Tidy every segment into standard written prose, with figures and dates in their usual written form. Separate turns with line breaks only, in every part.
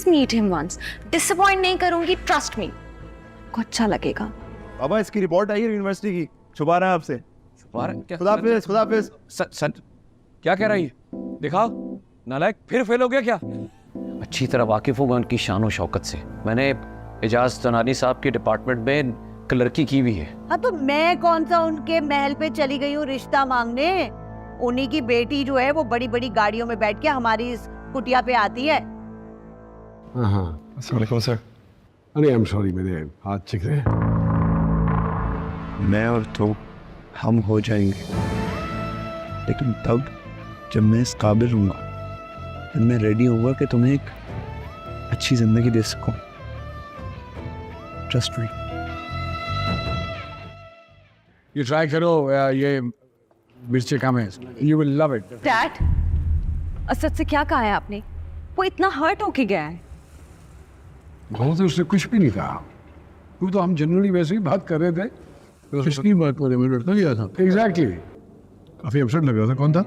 Please meet him once. Disappoint नहीं करूंगी, trust me, को अच्छा लगेगा।
बाबा इसकी रिपोर्ट आई है यूनिवर्सिटी की, छुपा रहा है आपसे।
छुपा रहा है क्या?
खुदाफिज खुदाफिज।
सच क्या कह रही है? दिखाओ, नालायक फिर फेल हो गया क्या? अच्छी तरह वाकिफ हूँ मैं उनकी शान और शौकत से। मैंने एजाज तनानी साहब के डिपार्टमेंट में क्लर्की की हुई है।
हाँ तो मैं कौन सा उनके महल पे चली गई हूँ रिश्ता मांगने? उन्हीं की बेटी जो है वो बड़ी बड़ी गाड़ियों में बैठ के हमारी इस कुटिया पे आती है।
हाँ
अस्सलाम सर।
अरे आई एम सॉरी, मेरे हाथ चिक रहे हैं।
मैं और तो हम हो जाएंगे, लेकिन तब जब मैं इस काबिल हूँगा, जब मैं रेडी होऊंगा कि तुम्हें एक अच्छी जिंदगी दे सकूं। Trust me.
ये ट्राई करो, ये मिर्ची कम है, you will love it.
Dad, Asad से क्या कहा है आपने? वो इतना हर्ट होके गया है।
बहुत से उसने कुछ भी नहीं कहा, वो तो हम जनरली वैसे ही बात कर रहे थे। किसकी बात कर रहे, मैं लड़का गया था। एग्जैक्टली, काफी अपसेट लग रहा था। कौन था?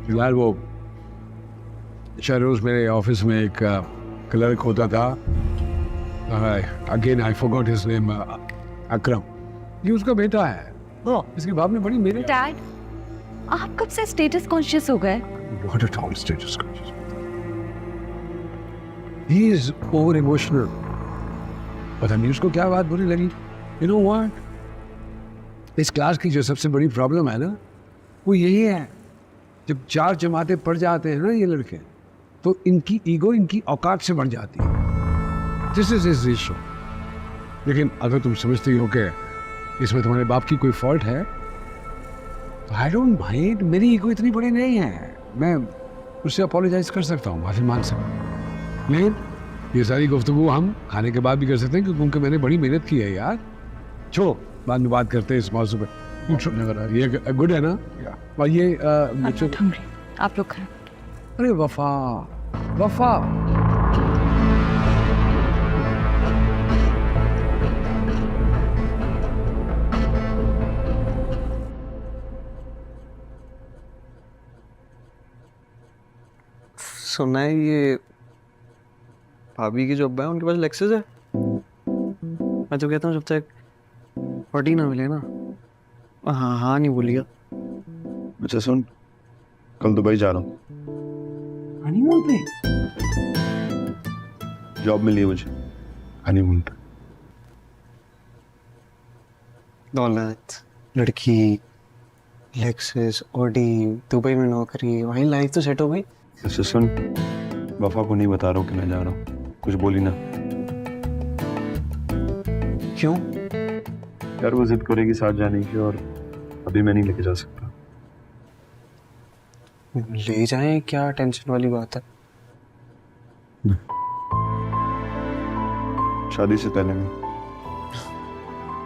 फिलहाल वो शहरोज मेरे ऑफिस में एक क्लर्क होता था। Again I forgot his name, Akram. ये उसका बेटा है। इसके बाप ने बड़ी मेरे।
डैड, आप कब से स्टेटस कॉन्शियस हो गए?
Not at all status conscious. He is over emotional. पता नहीं उसको क्या बात बुरी लगी। You know what? इस क्लास की जो सबसे बड़ी प्रॉब्लम है ना, वो यही है। जब 4 जमातें पढ़ जाते हैं ना ये लड़के, तो इनकी ईगो इनकी औकात से बढ़ जाती है। This is his issue. लेकिन अगर तुम समझती हो कि इसमें तुम्हारे बाप की कोई फॉल्ट है, तो आई डोंट माइंड। मेरी ईगो इतनी बड़ी नहीं है, मैं उससे अपोलोजाइज कर सकता हूँ, माफी मांग सकता हूँ। लेकिन ये सारी गुफ्तगू हम खाने के बाद भी कर सकते हैं, क्योंकि मैंने बड़ी मेहनत की है यार। छोड़ो, बाद में बात करते हैं इस मौजू पे। ये गुड है ना? और ये
आप लोग खाएं।
अरे वफा, वफा।
सुना है ये भाभी की जो अब्बा है उनके पास लेक्सस है। मैं तो कहता हूँ जब तक पार्टी ना मिले ना, हाँ हाँ नहीं बोलिएगा।
अच्छा सुन, कल दुबई जा रहा हूँ।
हनीमून पे?
जॉब मिली है मुझे, हनीमून पे।
दौलत, लड़की, लेक्सस, ऑडी, दुबई में नौकरी, वहीं लाइफ तो सेट हो गई।
अच्छा सुन, वफा को नहीं बता रहा हूँ कि मैं जा रहा हूँ, कुछ बोली ना।
क्यों?
यार वो जिद करेगी साथ जाने की, और अभी मैं नहीं लेके जा सकता।
ले जाएं, क्या टेंशन वाली बात है?
शादी से पहले में।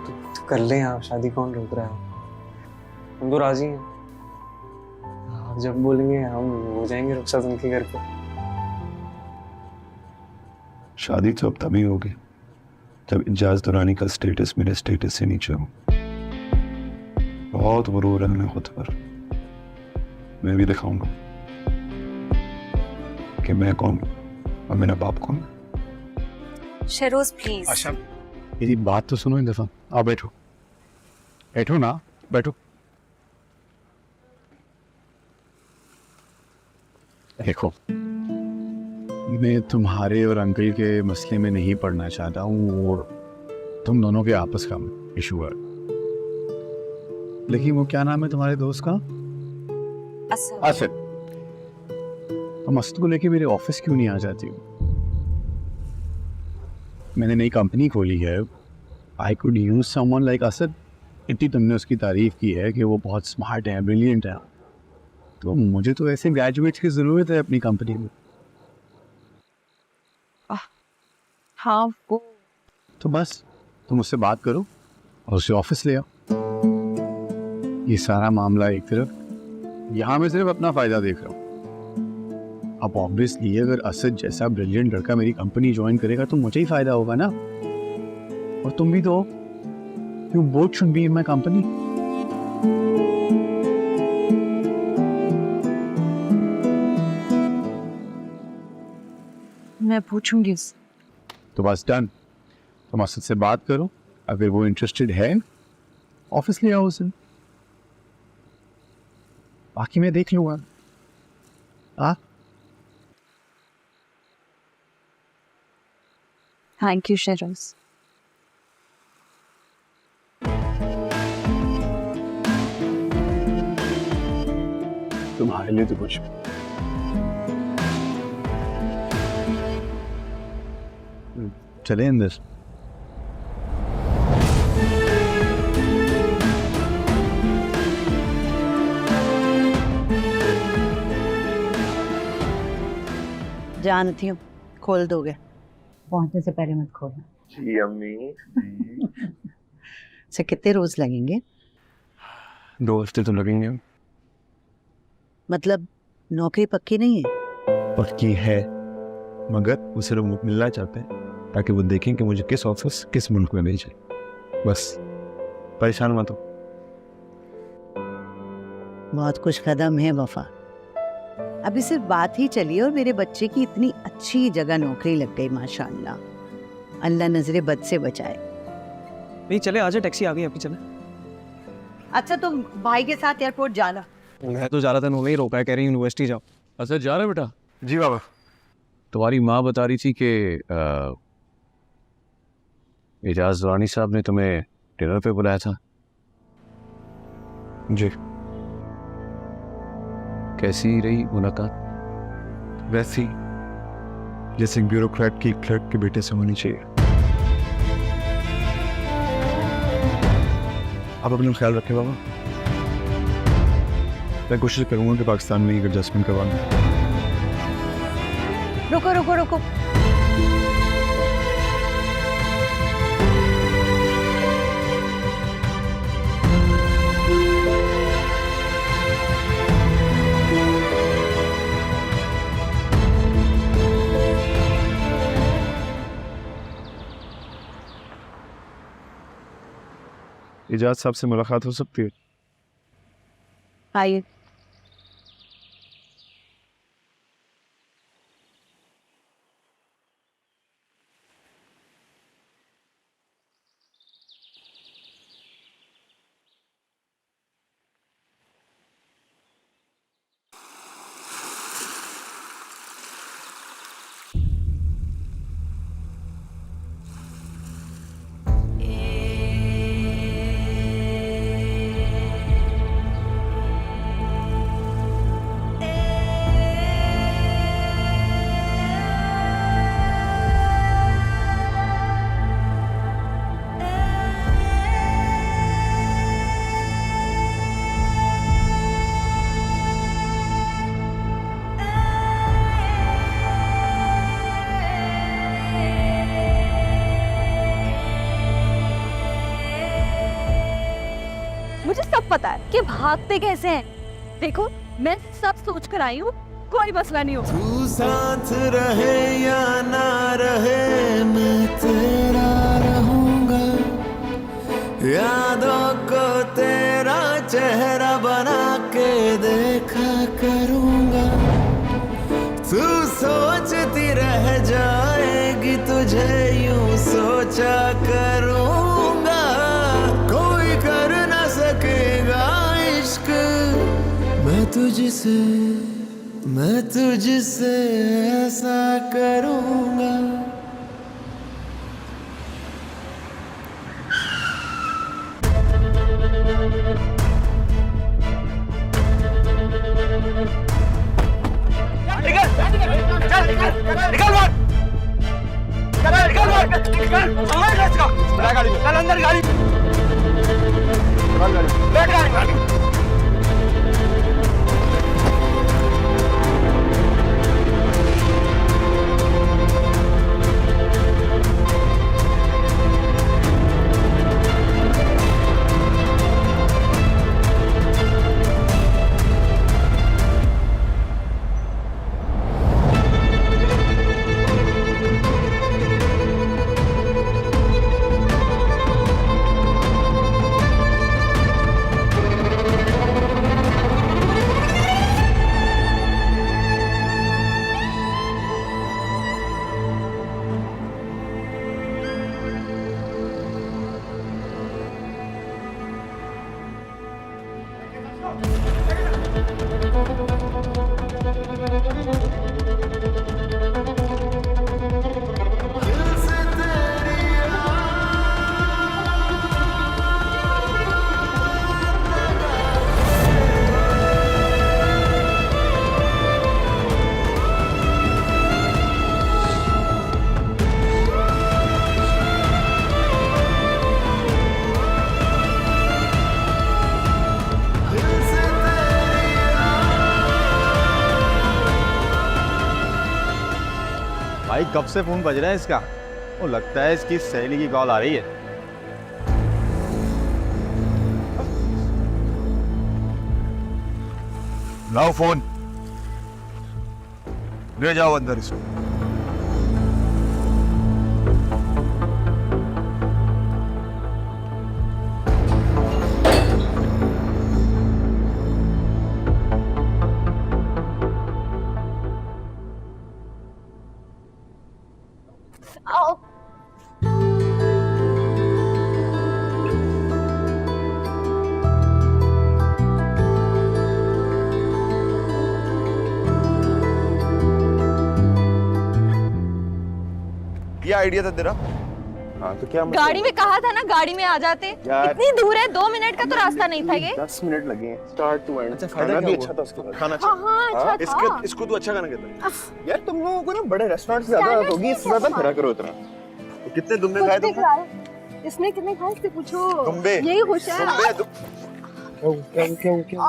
तो कर ले आप शादी, कौन रोक रहा है? हम तो राजी हैं। आप जब बोलेंगे हम हो जाएंगे रुखसत उनके घर पे।
शादी तो अब तभी होगी जब इजाज दुरानी का स्टेटस मेरे स्टेटस से नीचे हो। बहुत गुरूर है हमें खुद पर। मैं भी दिखाऊंगा कि मैं कौन और मेरा बाप कौन।
शहरोज प्लीज।
अच्छा, मेरी बात तो सुनो इन दफा। आओ बैठो, बैठो ना, बैठो। देखो, मैं तुम्हारे और अंकल के मसले में नहीं पड़ना चाहता हूँ, और तुम दोनों के आपस का इशू है। लेकिन वो क्या नाम है तुम्हारे दोस्त का? असद। तुम असद को लेके मेरे ऑफिस क्यों नहीं आ जाती हो? मैंने नई कंपनी खोली है। I could use someone like Asad. इतनी तुमने उसकी तारीफ की है कि वो बहुत स्मार्ट है, ब्रिलियंट है, तो मुझे तो ऐसे ग्रेजुएट्स की जरूरत है अपनी कंपनी में।
हाँ वो
तो बस तुम उससे बात करो और उसे ऑफिस ले आओ। ये सारा मामला एक तरफ, यहाँ मैं सिर्फ अपना फायदा देख रहा हूँ। अब ऑब्वियसली अगर असद जैसा ब्रिलियंट लड़का मेरी कंपनी ज्वाइन करेगा तो मुझे ही फायदा होगा ना, और तुम भी तो हो। You both should be in my company.
मैं पूछूंगी।
तो बस डन, तुम असद से बात करो, अगर वो इंटरेस्टेड है ऑफिस ले आओ उसे, बाकी मैं देख लूंगा।
Thank you shares.
तुम्हारे लिए तो कुछ चले अंदर।
जानती हूँ खोल दोगे, पहुंचने से पहले मत खोलना।
जी अम्मी।
से कितने रोज लगेंगे?
2 हफ्ते तो लगेंगे।
मतलब नौकरी पक्की नहीं है?
पक्की है, मगर वो सिर्फ मिलना चाहते हैं ताकि वो देखें कि मुझे किस ऑफिस किस मुल्क में भेजे। बस परेशान मत हो।
बहुत कुछ कदम है वफा, अभी सिर्फ बात ही चली और मेरे बच्चे की इतनी अच्छी जगह नौकरी लग गई माशाअल्लाह। अल्लाह नजरे बद से बचाए।
नहीं चले, आजा, टैक्सी आ गई आपकी, चले।
अच्छा तुम भाई के साथ एयरपोर्ट जाना।
मैं तो जा रहा था, उन्होंने ही रोका है, कह रही यूनिवर्सिटी जाओ।
अच्छा जा रहे बेटा?
जी बाबा।
तुम्हारी माँ बता रही थी कि एजाज रानी साहब ने तुम्हें डिनर पे बुलाया था।
जी।
कैसी रही मुलाकात?
वैसी जैसे एक ब्यूरोक्रेट की क्लर्क के बेटे से होनी चाहिए। आप अपना ख्याल रखें बाबा। मैं कोशिश करूंगा कि पाकिस्तान में एक एडजस्टमेंट करवाना।
रुको रुको रुको,
एजाज साहब से मुलाकात हो सकती है?
आइए।
मुझे सब पता है कि भागते कैसे हैं। देखो मैं सब सोच कर आई हूँ, कोई मसला नहीं होगा।
तू साथ रहे या ना रहे मैं तेरा रहूंगा, यादों को तेरा चेहरा बना के देखा करूंगा। तू सोचती रह जाएगी, तुझे यूं सोचा करूंगा। कोई कर ना सकेगा इश्क मैं तुझसे ऐसा करूंगा।
भाई कब से फोन बज रहा है इसका? वो लगता है इसकी सहेली की कॉल आ रही है।
लाओ फोन, ले जाओ अंदर इसको। क्या आइडिया था तेरा?
हाँ तो क्या
गाड़ी में कहा था ना, गाड़ी में आ जाते।
यार।
इतनी दूर है, 2 मिनट का तो रास्ता नहीं था ये।
10 मिनट लगे हैं स्टार्ट टू एंड।
अच्छा, खाना भी अच्छा था उसके बाद। खाना अच्छा था।
हाँ, अच्छा था।
इसको तू अच्छा खाना कहता है।
यार तुम लोगों को ना बड़े रेस्टोरेंट से ज्यादा होगी, इससे ज्यादा करा करो इतना।
तो कितने दुम्बे खाए तुमने?
इसने कितने खाए इससे पूछो।
दुम्बे?
यही खुश है।
क्या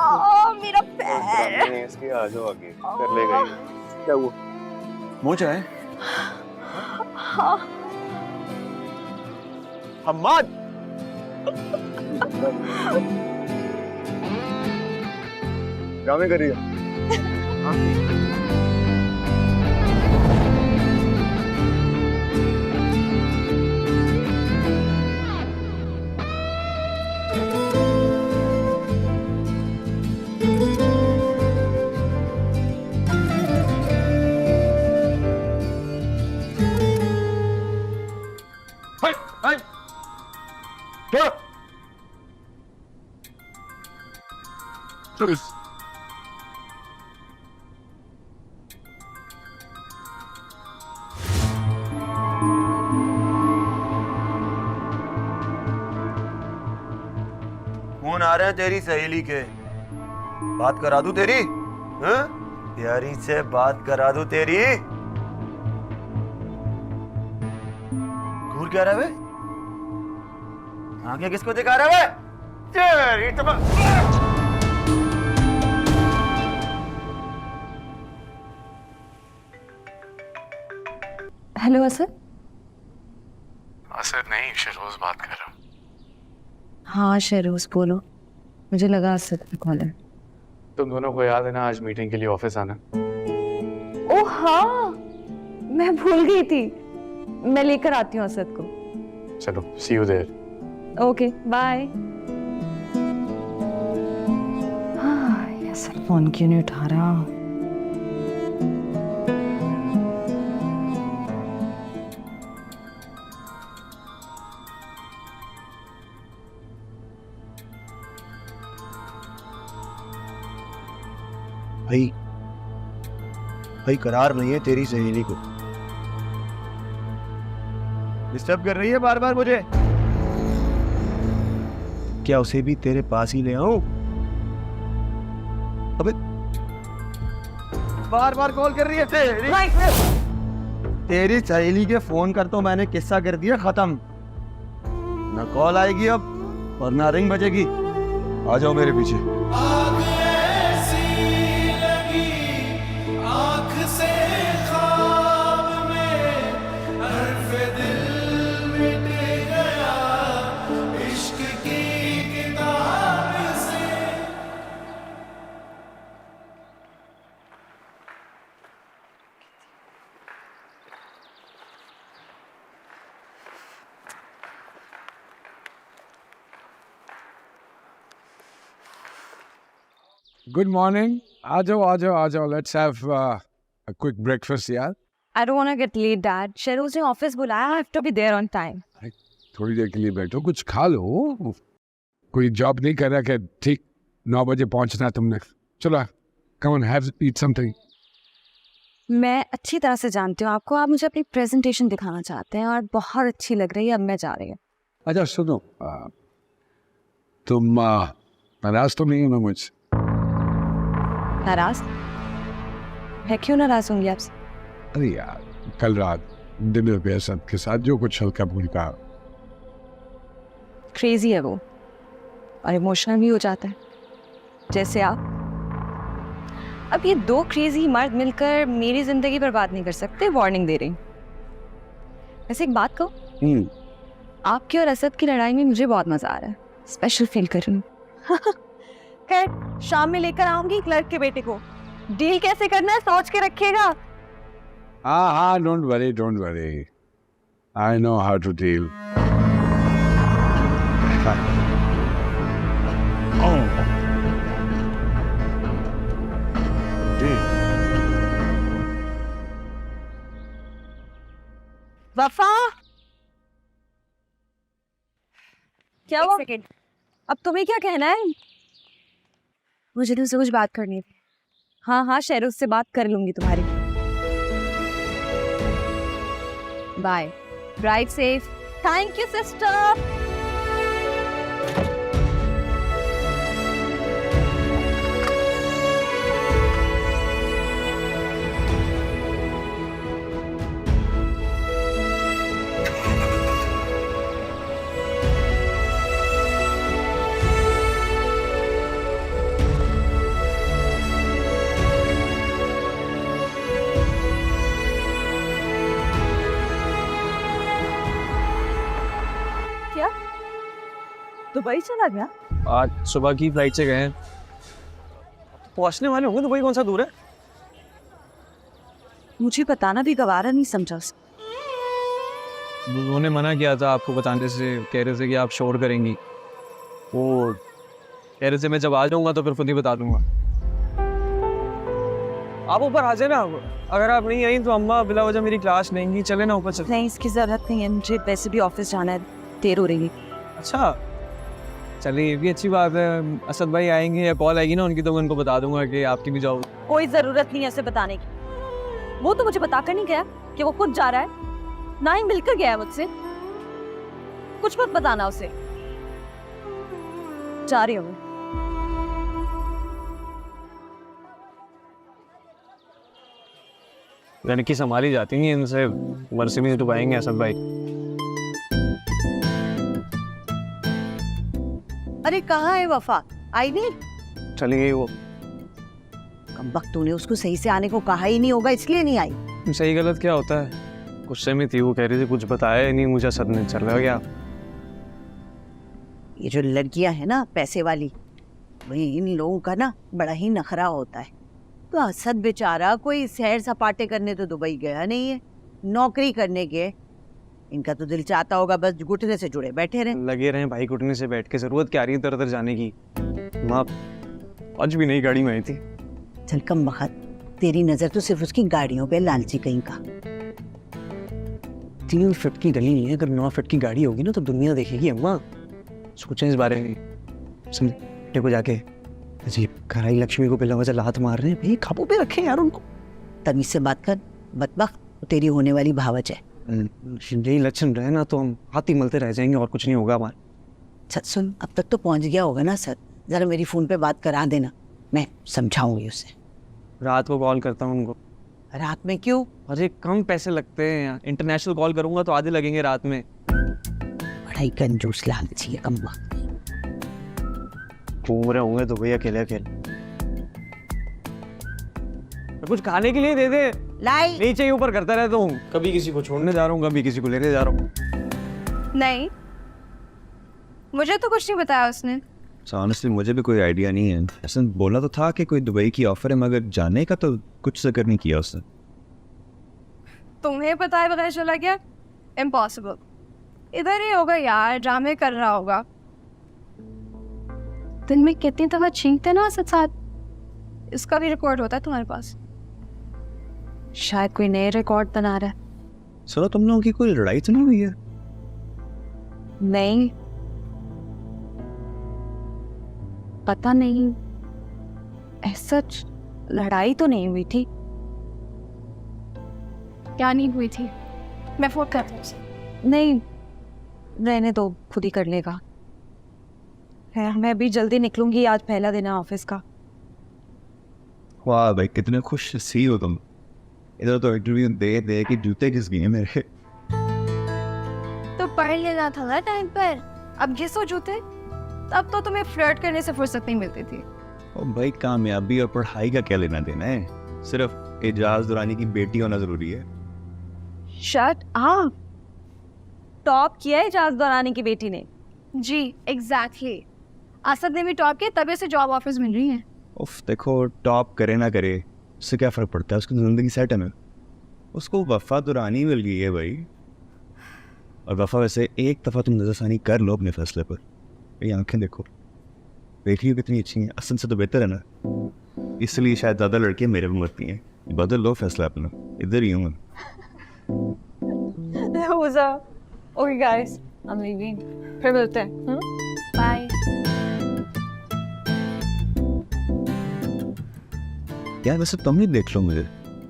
मेरा पैर।
इसके आ जाओ आगे, कर लेगा ये। क्या हुआ? मोचा है?
हाँ।
हम्माद ड्रामे कर रही है।
फोन आ रहे हैं तेरी सहेली के, बात करा दूं तेरी? हाँ? प्यारी से बात करा दूं तेरी? घूर क्या रहा है? आंखें किसको दिखा रहा है? तेरी तो
हेलो असद।
असद नहीं, शहरोज बात कर रहा हूँ।
हाँ शहरोज बोलो, मुझे लगा असद का कॉल है।
तुम दोनों को याद है ना आज मीटिंग के लिए ऑफिस आना?
ओह हाँ, मैं भूल गई थी। मैं लेकर आती हूँ असद को।
चलो, see you there.
Okay bye. ये असद फोन क्यों नहीं उठा रहा?
भाई भाई करार नहीं है तेरी सहेली को।
डिस्टर्ब कर रही है बार बार मुझे।
क्या उसे भी तेरे पास ही ले आऊं? अबे
बार बार कॉल कर रही है तेरी सहेली के फोन कर तो मैंने किस्सा कर दिया खत्म। ना कॉल आएगी अब और ना रिंग बजेगी। आ जाओ मेरे पीछे।
Good morning. आ जाओ. Let's have a quick breakfast, यार.
I don't want to get late, Dad. Shahroz ने ऑफिस बुलाया, I have to be there on time.
थोड़ी देर के लिए बैठो, कुछ खा लो. कोई जॉब नहीं कर रहा कि ठीक 9 बजे पहुंचना तुमने. चलो, come on, eat something.
मैं अच्छी तरह से जानती हूँ आपको। आप मुझे अपनी प्रेजेंटेशन दिखाना चाहते हैं और बहुत अच्छी लग रही है। अब मैं जा रही हूँ।
अच्छा सुनो, तुम नाराज तो नहीं हो ना मुझसे?
नाराज? मैं क्यों नाराज होंगी आपसे?
अरे यार, कल रात डिनर पे असद के साथ जो कुछ हल्का फुल्का।
क्रेजी है वो और इमोशनल भी हो जाता है, जैसे आप। अब ये 2 क्रेजी मर्द मिलकर मेरी जिंदगी बर्बाद नहीं कर सकते। वार्निंग दे रही। वैसे एक बात कहूँ, आपकी और असद की लड़ाई में मुझे बहुत मजा आ रहा है, स्पेशल फील कर रही हूँ। खैर शाम में लेकर आऊंगी क्लर्क के बेटे को, डील कैसे करना है सोच के रखिएगा।
हाँ, don't worry. I know how to deal.
वफा, क्या हुआ? अब तुम्हें क्या कहना है? मुझे तुमसे कुछ बात करनी थी। हाँ, शहरों से बात कर लूंगी तुम्हारी। Bye, drive safe. Thank you sister. क्या दुबई चला गया?
आज सुबह की फ्लाइट से गए हैं, पहुंचने वाले होंगे। दुबई कौन सा दूर है?
मुझे बताना भी गवारा नहीं समझा उसने।
उन्होंने मना किया था आपको बताने से, कह रहे थे कि आप शोर करेंगी। वो कह रहे थे मैं जब आ जाऊंगा तो फिर खुद ही बता दूंगा। आप ऊपर आ जाए ना, अगर आप नहीं आई तो अम्मा बिला वजह मेरी क्लास लेंगी। चले ना ऊपर चले।
नहीं, इसकी जरूरत नहीं है, मुझे वैसे भी ऑफिस जाना है, देर हो रही है।
अच्छा चलिए, ये भी अच्छी बात है। असद भाई आएंगे या कॉल आएगी ना उनकी तो मैं उनको बता दूंगा कि आपकी भी जाओ।
कोई जरूरत नहीं है ऐसे बताने की। वो तो मुझे बताकर नहीं गया कि वो खुद जा रहा है, ना ही मिलकर गया है मुझसे। कुछ मत बताना उसे। जा रही हूँ मैं।
लड़की संभाली जाती नहीं इनसे, वर्षे में डुबाएंगे असद भाई।
अरे कहाँ है वफा? आई नहीं?
चली गई वो।
कम वक्त तूने उसको सही से आने को कहा ही नहीं होगा, इसलिए नहीं आई।
सही गलत क्या होता है, गुस्से में थी वो, कह रही थी कुछ बताया ही नहीं मुझे। असद ने चल रहा गया।
ये जो लड़कियां हैं ना पैसे वाली, वही इन लोगों का ना बड़ा ही नखरा होता है। तो असद बेचारा कोई सैर सपाटे करने तो दुबई गया नहीं है, नौकरी करने गए। इनका तो दिल चाहता होगा बस घुटने से जुड़े बैठे रहे।
लगे रहे भाई घुटने से बैठ के, जरूरत क्या रही इधर उधर जाने की। माँ आज भी नई गाड़ी में आई थी।
चल कम बखत, तेरी नजर तो सिर्फ उसकी गाड़ियों पे, लालची कहीं का।
3 फीट की गली नहीं है, अगर 9 फीट की गाड़ी होगी ना तो दुनिया देखेगी। अम्मा सोचें इस बारे में। समझे को जाके अजीब घराई लक्ष्मी को बिला वजह लात मार रहे हैं भाई, काबू पे रखें यार उनको।
तमीज से बात कर, बदबख्त, वो तेरी होने वाली भावच है।
यही लक्षण रहे ना तो हम हाथी मलते रह जाएंगे और कुछ नहीं होगा हमारे।
सच सुन, अब तक तो पहुंच गया होगा ना सर, जरा मेरी फोन पे बात करा देना, मैं समझाऊंगी उसे।
रात को कॉल करता हूँ उनको।
रात में क्यों?
अरे कम पैसे लगते हैं, इंटरनेशनल कॉल करूंगा तो आधे लगेंगे रात में।
बड़ा ही कंजूस लालची है कम वक्त।
घूम रहे होंगे तो भैया अकेले अकेले। कुछ खाने के लिए दे दे।
लाई
नीचे ही ऊपर करता रहता हूँ, कभी किसी को छोड़ने जा रहा हूँ, कभी किसी को लेने जा रहा हूँ।
नहीं, मुझे तो कुछ नहीं बताया उसने।
ऑनेस्टली मुझे भी कोई आइडिया नहीं है। ऐसा बोला तो था कि कोई दुबई की ऑफर है, मगर जाने का तो कुछ जिक्र नहीं किया उसने।
तुम्हें पता है बगैर चला गया? इम्पॉसिबल। इधर ही होगा यार, ड्रामे कर रहा होगा। दिन में कितनी दफा छींकते ना साथ, इसका भी रिकॉर्ड होता है तुम्हारे पास। शायद कोई नए रिकॉर्ड बना रहा है।
सुनो, तुम लोगों की कोई लड़ाई तो नहीं हुई है?
नहीं, पता नहीं, ऐसा लड़ाई तो नहीं हुई थी। क्या नहीं हुई थी? मैं फोन करती हूँ। नहीं, रहने दो, खुद ही कर लेगा। है, मैं भी जल्दी निकलूंगी, आज पहला दिन है ऑफिस का।
वाह भाई, कितने खुश सी हो तुम। इधर तो इंटरव्यू दे दे कि जूते किस गए मेरे।
तो पढ़ लेना था ना टाइम पर, अब घिसो जूते। तब तो तुम्हें फ्लर्ट करने से फुर्सत नहीं मिलती थी।
ओ भाई, कामयाबी और पढ़ाई का क्या लेना देना है? सिर्फ एजाज दुरानी की बेटी होना जरूरी है।
Shut up. टॉप किया है इजाज़ दौरानी की बेटी ने।
जी एग्जैक्टली असद ने भी टॉप किया, तभी उसे जॉब ऑफर्स मिल रही हैं।
उफ देखो, टॉप करे ना करे उससे क्या फ़र्क पड़ता है, उसकी ज़िंदगी सेट है ना। उसको वफ़ा दुरानी मिल गई है भाई। और वफ़ा वैसे एक दफ़ा तुम नज़रसानी कर लो अपने फैसले पर। ये आंखें देखो, देख लियो कितनी अच्छी हैं, असद से तो बेहतर है ना। इसलिए शायद ज़्यादा लड़कियाँ मेरे में मरती हैं। बदल लो फैसला अपना, इधर ही हूँ मैं।
Okay guys, I am leaving, फिर मिलते हैं।
बाय।
यार वैसे तुम ही देख लो मुझे,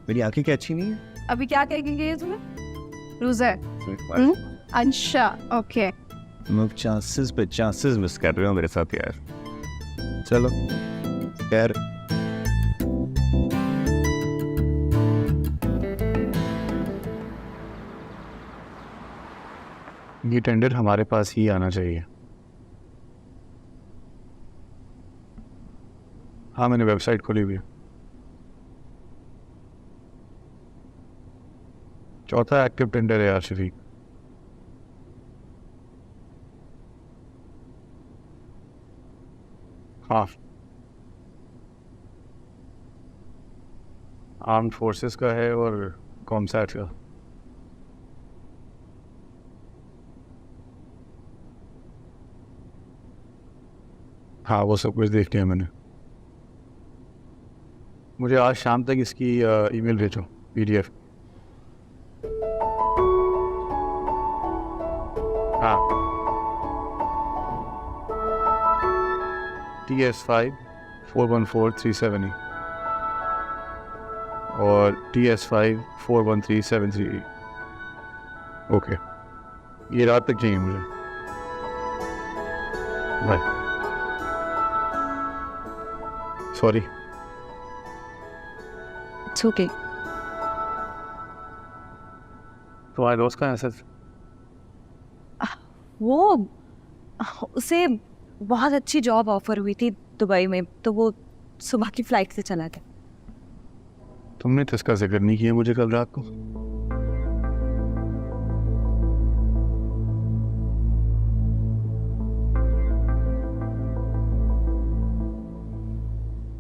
मेरी आंखें क्या अच्छी नहीं है?
अभी क्या कहेंगे ये तुम्हें? रूज़ा अच्छा ओके।
तुम चांसेस पे चांसेस मिस कर रहे हो मेरे साथ यार। चलो यार,
ये टेंडर हमारे पास ही आना चाहिए। हाँ, मैंने वेबसाइट खोली हुई है। चौथा एक्टिव टेंडर है यार शफीक। हाँ, आर्म्ड फोर्सेस का है और कॉमसैट का। हाँ, वो सब कुछ देख लिया मैंने। मुझे आज शाम तक इसकी ईमेल भेजो, PDF। हाँ, TS5 41437E और TS5 41373E। ओके, ये रात तक चाहिए मुझे। बाय। सॉरी।
It's okay.
तुम्हारे दोस्त का है सर?
वो उसे बहुत अच्छी जॉब ऑफर हुई थी दुबई में, तो वो सुबह की फ्लाइट से चला गया।
तुमने तो इसका जिक्र नहीं किया मुझे कल रात को।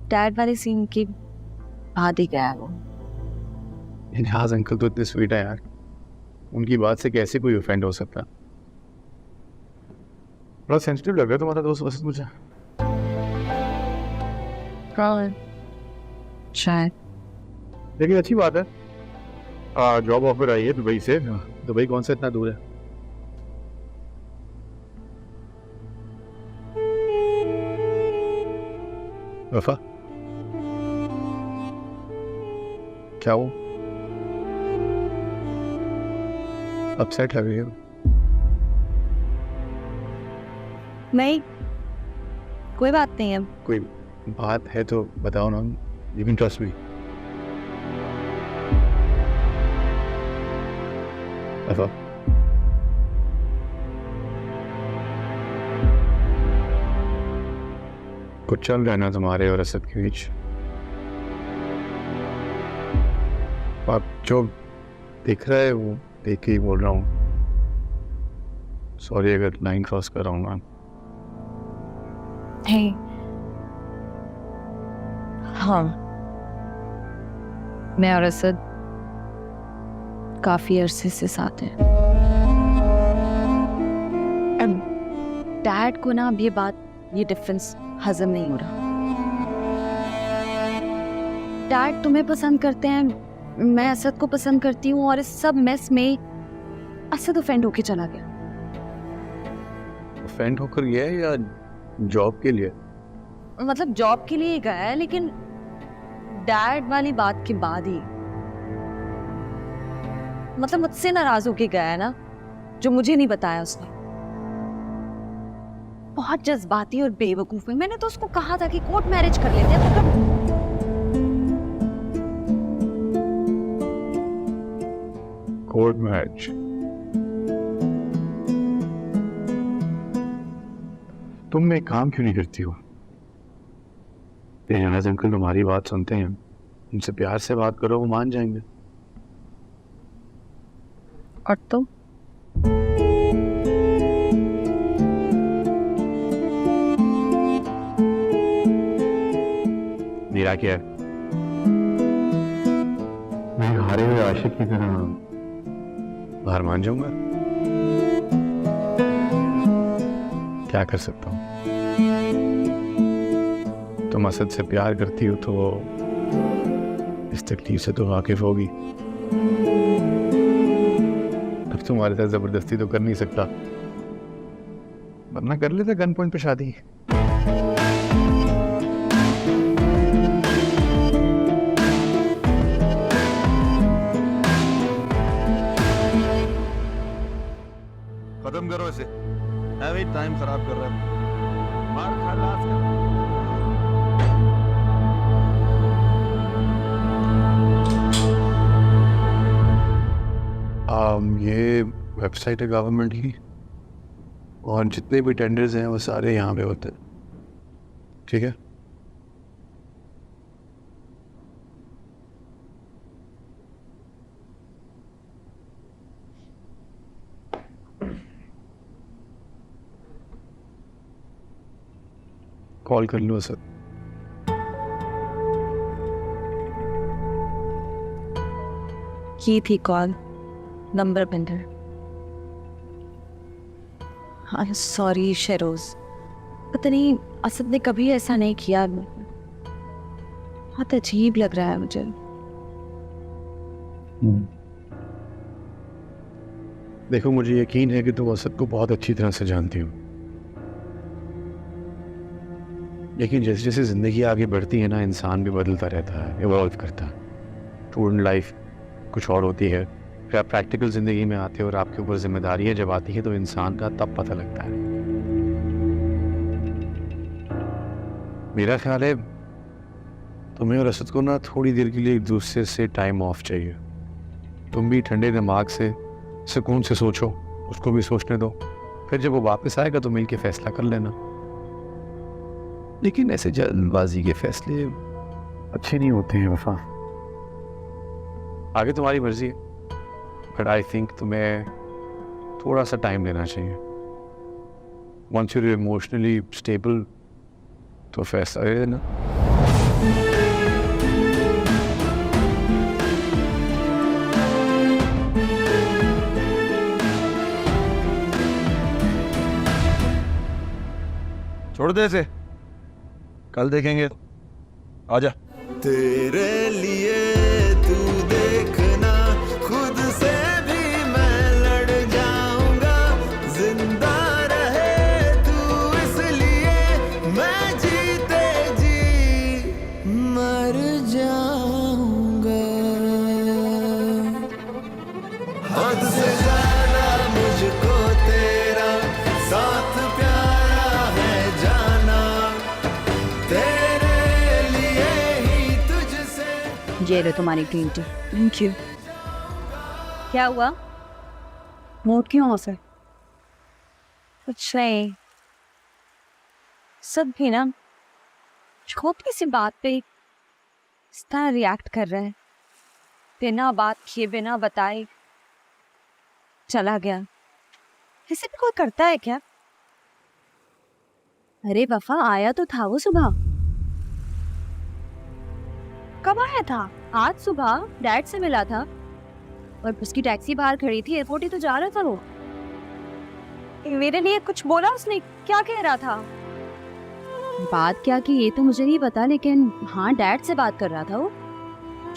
डैड वाले सीन के बाद ही गया वो।
इन्हाज अंकल तो इतने स्वीट है यार, उनकी बात से कैसे कोई ऑफेंड हो सकता। बड़ा सेंसिटिव लग रहा है तुम्हारा दोस्त वैसे मुझे।
शायद,
लेकिन अच्छी बात है, जॉब ऑफर आई है दुबई से। दुबई कौन सा इतना दूर है? वफा, क्या हो? अपसेट लग रही है।
नहीं कोई बात नहीं है।
कोई बात है तो बताओ ना, यू कैन ट्रस्ट मी। वफा, कुछ चल रहा है ना तुम्हारे और असद के बीच? आप जो दिख रहा है वो देख के ही बोल रहा हूँ। सॉरी अगर लाइन क्रॉस कर रहा हूँ मैं।
Hey. हाँ, मैं और असद काफी अरसे से साथ हैं। डैड को ना अब ये डिफरेंस हजम नहीं हो रहा। डैड तुम्हें पसंद करते हैं, मैं असद को पसंद करती हूँ, और इस सब मेस में असद ऑफेंड होके चला गया।
ऑफेंड होकर गया है या जॉब के लिए?
मतलब जॉब के लिए गया है, लेकिन डैड वाली बात के बाद ही, मतलब मुझसे नाराज होके गया है ना, जो मुझे नहीं बताया उसने। बहुत जज्बाती और बेवकूफ है। मैंने तो उसको कहा था कि कोर्ट मैरिज कर लेते हैं, मतलब
कोर्ट मैरिज? तुम एक काम क्यों नहीं करती हो? तेरे अंकल तुम्हारी बात सुनते हैं, उनसे प्यार से बात करो, वो मान जाएंगे।
और तो
क्या किया है? मैं एक हारे हुए आशिक की तरह हार मान जाऊंगा? क्या कर सकता हूँ? तुम असद से प्यार करती हो तो इस तकलीफ से तो वाकिफ होगी। अब तुम्हारे साथ जबरदस्ती तो कर नहीं सकता, वरना कर लेता गन पॉइंट पे शादी।
खत्म करो इसे, भाई टाइम खराब कर रहा है। मार खा लाश का।
ये वेबसाइट है गवर्नमेंट की, और जितने भी टेंडर्स हैं वो सारे यहाँ पे होते हैं, ठीक है? कॉल कर लो सर।
की थी कॉल, नंबर बिंडर। आई एम सॉरी शेरोज, पता नहीं असद ने कभी ऐसा नहीं किया। बहुत अजीब लग रहा है मुझे।
देखो, मुझे यकीन है कि तुम असद को बहुत अच्छी तरह से जानती हो, लेकिन जैसे जैसे ज़िंदगी आगे बढ़ती है ना, इंसान भी बदलता रहता है, इवॉल्व करता है। स्टूडेंट लाइफ कुछ और होती है, फिर आप प्रैक्टिकल ज़िंदगी में आते हो और आपके ऊपर जिम्मेदारियाँ जब आती है तो इंसान का तब पता लगता है। मेरा ख्याल है तुम्हें और असद को ना थोड़ी देर के लिए एक दूसरे से टाइम ऑफ चाहिए। तुम भी ठंडे दिमाग से सुकून से सोचो, उसको भी सोचने दो, फिर जब वो वापस आएगा तो मिल के फैसला कर लेना। लेकिन ऐसे जल्दबाजी के फैसले अच्छे नहीं होते हैं वफा। आगे तुम्हारी मर्जी है, बट आई थिंक तुम्हें थोड़ा सा टाइम लेना चाहिए। वंस यू इमोशनली स्टेबल तो फैसला ले लेना।
छोड़ दे इसे, कल देखेंगे। आजा।
तेरे लिए तू देखना, खुद से भी मैं लड़ जाऊंगा। जिंदा रहे तू इसलिए, मैं जीते जी मर जाऊंगा। हद से ज्यादा मुझको तेरा साथ प्यारा है जाना, तेरे लिए ही तुझसे।
ये लो तुम्हारी ग्रीन टी।
Thank you. क्या हुआ? मूड क्यों ऑफ है? कुछ नहीं, सब भी ना छोटी सी बात पे इस तरह रिएक्ट कर रहे हैं, बिना बात किए बिना बताए चला गया। ऐसे भी कोई करता है क्या? अरे वफा, आया तो था वो सुबह। कब आया था? आज सुबह डैड से मिला था, और उसकी टैक्सी बाहर खड़ी थी, एयरपोर्ट ही तो जा रहा था वो। मेरे लिए कुछ बोला उसने? क्या कह रहा था? बात क्या की ये तो मुझे नहीं पता, लेकिन हाँ डैड से बात कर रहा था वो।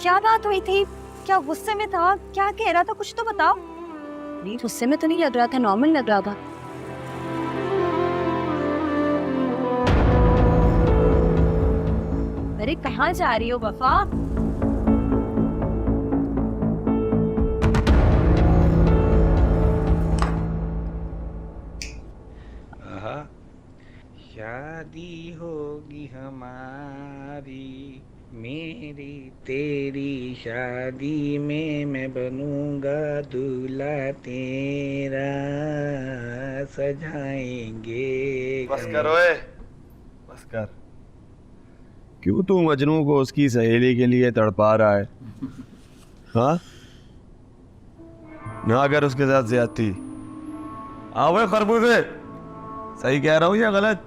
क्या बात हुई थी? क्या गुस्से में था? क्या कह रहा था? कुछ तो बताओ। नहीं, गुस्से में तो नहीं लग रहा था, नॉर्मल लग रहा था। अरे कहाँ जा रही हो वफा?
शादी होगी हमारी, मेरी तेरी शादी में मैं बनूंगा दूल्हा तेरा, सजाएंगे।
बस कर ओए, बस कर। क्यों तू मजनू को उसकी सहेली के लिए तड़पा रहा है? हाँ ना, अगर उसके साथ ज्यादती। आओ खरबूजे, सही कह रहा हूँ या गलत?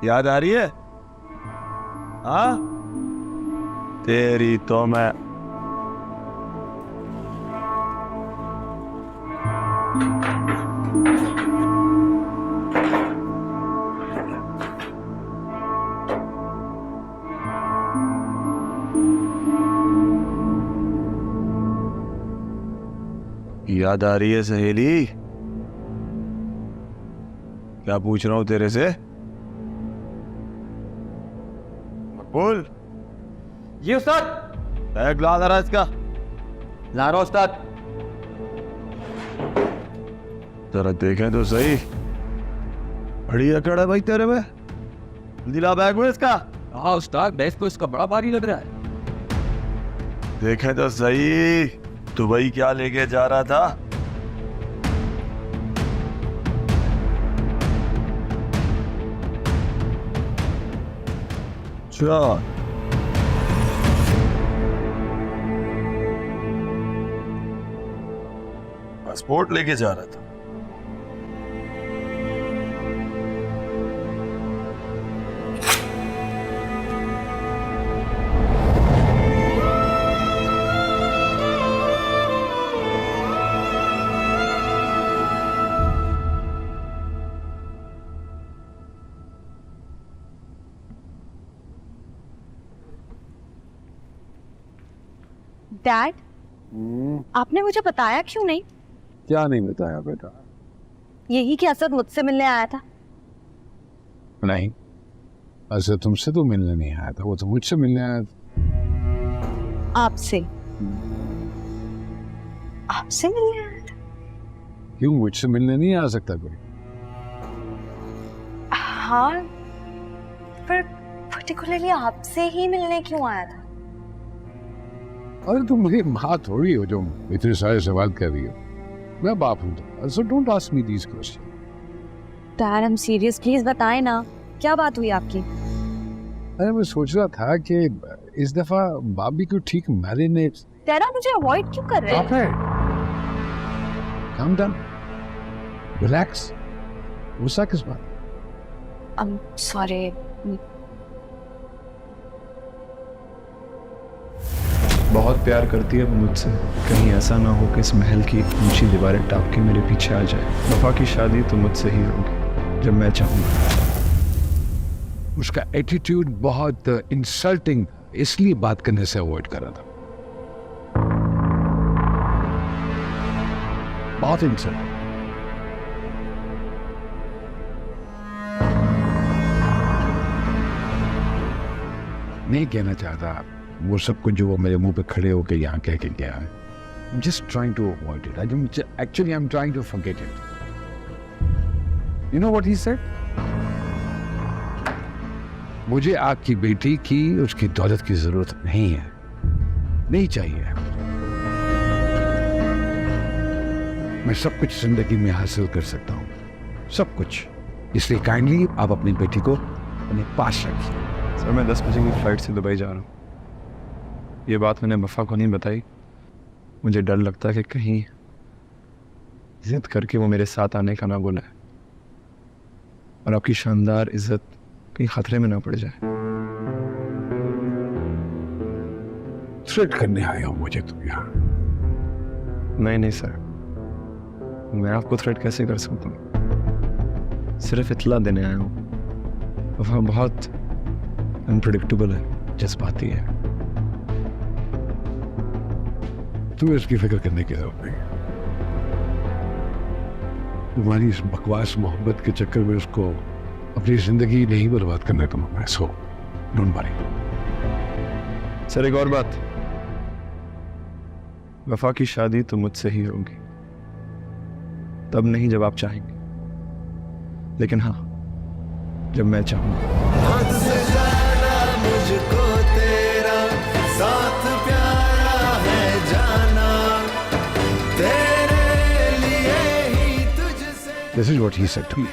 याद आ रही है? हाँ तेरी तो मैं याद आ रही है सहेली? क्या पूछ रहा हूं तेरे से? मकबूल,
ये उस्ताद।
एक ला जरा इसका।
ला रहा उस्ताद।
जरा देखें तो सही, बड़ी अकड़ है भाई तेरे में। दिला बैग में इसका।
हाँ उस्ताद, बैग तो इसका बड़ा भारी लग रहा है।
देखें तो सही, दुबई क्या लेके जा रहा था? अच्छा, पासपोर्ट लेके जा रहा था।
डैड, आपने मुझे बताया क्यों नहीं?
क्या नहीं बताया बेटा?
यही कि असद मुझसे मिलने आया था।
नहीं, ऐसे तुमसे तो मिलने नहीं आया था, वो तो मुझसे मिलने आया था।
आपसे? आपसे मिलने आया था?
क्यों, मुझसे मिलने नहीं आ सकता कोई?
हाँ, पर पर्टिकुलरली आपसे ही मिलने क्यों आया था?
अरे तुम मेरी माँ थोड़ी हो जो इतने सारे सवाल कर रही हो। मैं बाप हूँ तो, so don't ask me these questions.
Dad, I'm serious, please बताएं ना, क्या बात हुई आपकी?
अरे मैं सोच रहा था कि इस दफा भाभी को ठीक मैरिनेट।
डैड, आप मुझे अवॉइड क्यों कर रहे हैं?
Calm down, relax. गुस्सा किस बात?
I'm sorry.
बहुत प्यार करती है वो मुझसे, कहीं ऐसा ना हो कि इस महल की ऊंची दीवारें टाप के मेरे पीछे आ जाए। वफा की शादी तो मुझसे ही होगी जब मैं चाहूँगा।
उसका एटीट्यूड बहुत इंसल्टिंग, इसलिए बात करने से अवॉइड कर रहा था। बहुत इंसल्टिंग। नहीं कहना चाहता वो सब कुछ जो वो मेरे मुंह पे खड़े होके यहाँ कह के गया है। I'm just trying to avoid it. Actually, I'm trying to forget it. You know what he said? मुझे आपकी बेटी की उसकी दौलत की जरूरत नहीं है, नहीं चाहिए। मैं सब कुछ जिंदगी में हासिल कर सकता हूँ, सब कुछ। इसलिए काइंडली आप अपनी बेटी को अपने पास रखिए।
सर, मैं 10 बजे की फ्लाइट से दुबई जा रहा हूँ। ये बात मैंने वफा को नहीं बताई। मुझे डर लगता है कि कहीं जिद करके वो मेरे साथ आने का ना बोला है और आपकी शानदार इज्जत कहीं खतरे में ना पड़ जाए।
थ्रेट करने आया हूँ मुझे तुम यहाँ?
नहीं सर, मैं आपको थ्रेट कैसे कर सकता हूँ? सिर्फ इतला देने आया हूँ। वफा बहुत अनप्रेडिक्टेबल है, जज्बाती है।
तुम्हें इसकी फिक्र करने की जरूरत नहीं। तुम्हारी इस बकवास मोहब्बत के चक्कर में उसको अपनी जिंदगी नहीं बर्बाद करना तुम्हें। So don't worry.
सर, एक और बात, वफा की शादी तो मुझसे ही होगी, तब नहीं जब आप चाहेंगे, लेकिन हाँ जब मैं चाहूँगा।
हद से ज्यादा मुझको तेरा साथ प्यारा है जाना, तेरे लिए ही तुझसे।
This is what he said to me.